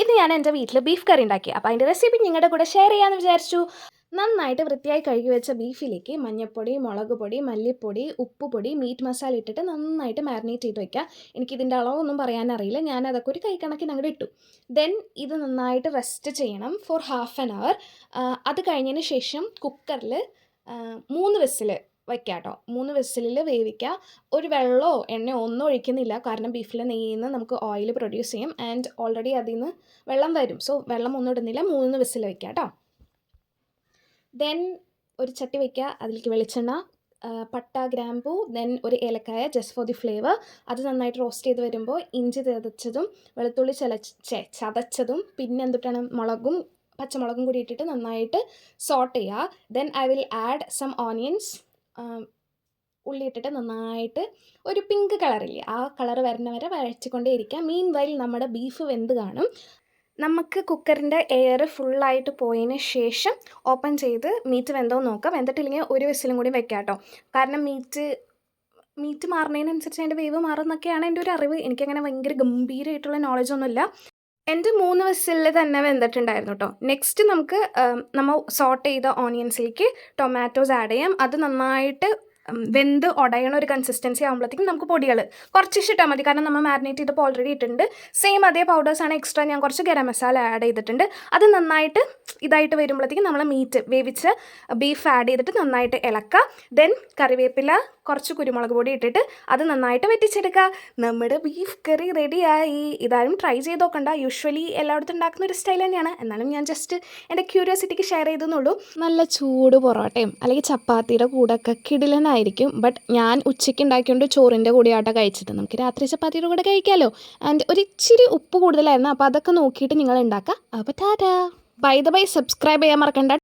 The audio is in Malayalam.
ഇത് ഞാൻ എൻ്റെ വീട്ടിൽ ബീഫ് കറി ഉണ്ടാക്കി. അപ്പോൾ അതിൻ്റെ റെസിപ്പി നിങ്ങളുടെ കൂടെ ഷെയർ ചെയ്യാമെന്ന് വിചാരിച്ചു. നന്നായിട്ട് വൃത്തിയായി കഴുകി വെച്ച ബീഫിലേക്ക് മഞ്ഞൾപ്പൊടി, മുളക് പൊടി, മല്ലിപ്പൊടി, ഉപ്പുപൊടി, മീറ്റ് മസാല ഇട്ടിട്ട് നന്നായിട്ട് മാരിനേറ്റ് ചെയ്ത് വയ്ക്കുക. എനിക്കിതിൻ്റെ അളവൊന്നും പറയാനറിയില്ല, ഞാൻ അതൊക്കെ ഒരു കൈക്കണക്കിന് അങ്ങോട്ട് ഇട്ടു. ദെൻ ഇത് നന്നായിട്ട് റെസ്റ്റ് ചെയ്യണം ഫോർ ഹാഫ് ആൻ അവർ. അത് കഴിഞ്ഞതിന് ശേഷം കുക്കറിൽ 3 വിസിൽ വയ്ക്കുക കേട്ടോ. 3 വിസിലിൽ വേവിക്കുക. ഒരു വെള്ളമോ എണ്ണയോ ഒന്നും ഒഴിക്കുന്നില്ല, കാരണം ബീഫിലെ നെയ്യിൽ നിന്ന് നമുക്ക് ഓയിൽ പ്രൊഡ്യൂസ് ചെയ്യും ആൻഡ് ഓൾറെഡി അതിൽ നിന്ന് വെള്ളം വരും. സോ വെള്ളം ഒന്നും ഇടുന്നില്ല, 3 വിസിൽ വയ്ക്കുക കേട്ടോ. ദെൻ ഒരു ചട്ടി വയ്ക്കുക, അതിലേക്ക് വെളിച്ചെണ്ണ, പട്ട, ഗ്രാമ്പൂ, ദെൻ ഒരു ഏലക്കായ ജസ്റ്റ് ഫോർ ദി ഫ്ലേവർ. അത് നന്നായിട്ട് റോസ്റ്റ് ചെയ്ത് വരുമ്പോൾ ഇഞ്ചി ചതച്ചതും വെളുത്തുള്ളി ചതച്ചതും പിന്നെ എന്തിട്ടാണ് മുളകും പച്ചമുളകും കൂടി ഇട്ടിട്ട് നന്നായിട്ട് സോട്ട് ചെയ്യുക. Then I will add some onions. ഉള്ളി ഇട്ടിട്ട് നന്നായിട്ട് ഒരു പിങ്ക് കളറില്ലേ, ആ കളർ വരുന്ന വരെ വഴച്ചിക്കൊണ്ടേ ഇരിക്കുക. മീൻ വൈൽ നമ്മുടെ ബീഫ് വെന്ത് കാണും. നമുക്ക് കുക്കറിൻ്റെ എയർ ഫുള്ളായിട്ട് പോയതിന് ശേഷം ഓപ്പൺ ചെയ്ത് മീറ്റ് വെന്തോ നോക്കാം. വെന്തിട്ടില്ലെങ്കിൽ ഒരു വിസിലും കൂടി വെക്കാം കേട്ടോ. കാരണം മീറ്റ് മാറുന്നതിനനുസരിച്ച് അതിൻ്റെ വേവ് മാറുന്നൊക്കെയാണ് എൻ്റെ ഒരു അറിവ്. എനിക്കങ്ങനെ ഭയങ്കര ഗംഭീരമായിട്ടുള്ള നോളജൊന്നുമില്ല. എൻ്റെ 3 വിസിലിൽ തന്നെ വെന്തിട്ടുണ്ടായിരുന്നു കേട്ടോ. നെക്സ്റ്റ് നമുക്ക് നമ്മൾ സോട്ട് ചെയ്ത ഓണിയൻസിലേക്ക് ടൊമാറ്റോസ് ആഡ് ചെയ്യാം. അത് നന്നായിട്ട് വെന്ത് ഉടയണ ഒരു കൺസിസ്റ്റൻസി ആകുമ്പോഴത്തേക്കും നമുക്ക് പൊടികൾ കുറച്ച് ഇട്ടാൽ മതി, കാരണം നമ്മൾ മാരിനേറ്റ് ചെയ്തപ്പോൾ ഓൾറെഡി ഇട്ടിട്ടുണ്ട്. സെയിം അതേ പൗഡേഴ്സാണ്, എക്സ്ട്രാ ഞാൻ കുറച്ച് ഗരം മസാല ആഡ് ചെയ്തിട്ടുണ്ട്. അത് നന്നായിട്ട് ഇതായിട്ട് വരുമ്പോഴത്തേക്കും നമ്മൾ മീറ്റ് വേവിച്ച് ബീഫ് ആഡ് ചെയ്തിട്ട് നന്നായിട്ട് ഇളക്കുക. ദെൻ കറിവേപ്പില, കുറച്ച് കുരുമുളക് പൊടി ഇട്ടിട്ട് അത് നന്നായിട്ട് വെറ്റിച്ചെടുക്കുക. നമ്മുടെ ബീഫ് കറി റെഡിയായി. ഇതാരും ട്രൈ ചെയ്ത് നോക്കണ്ട, യൂഷ്വലി എല്ലായിടത്തും ഉണ്ടാക്കുന്ന ഒരു സ്റ്റൈൽ തന്നെയാണ്. എന്നാലും ഞാൻ ജസ്റ്റ് എൻ്റെ ക്യൂരിയോസിറ്റിക്ക് ഷെയർ ചെയ്തെന്നുള്ളൂ. നല്ല ചൂട് പൊറോട്ടയും അല്ലെങ്കിൽ ചപ്പാത്തിയുടെ കൂടെയൊക്കെ കിടിലനായിരിക്കും. ബട്ട് ഞാൻ ഉച്ചയ്ക്ക് ഉണ്ടാക്കിയോണ്ട് ചോറിൻ്റെ കൂടെയാട്ടോ കഴിച്ചത്. നമുക്ക് രാത്രി ചപ്പാത്തിയുടെ കൂടെ കഴിക്കാമല്ലോ. ആൻഡ് ഒരു ഇച്ചിരി ഉപ്പ് കൂടുതലായിരുന്നു, അപ്പോൾ അതൊക്കെ നോക്കിയിട്ട് നിങ്ങൾ ഉണ്ടാക്കുക. അപ്പോൾ ടാറ്റാ. ബൈ ദ ബൈ, സബ്സ്ക്രൈബ് ചെയ്യാൻ മറക്കണ്ട.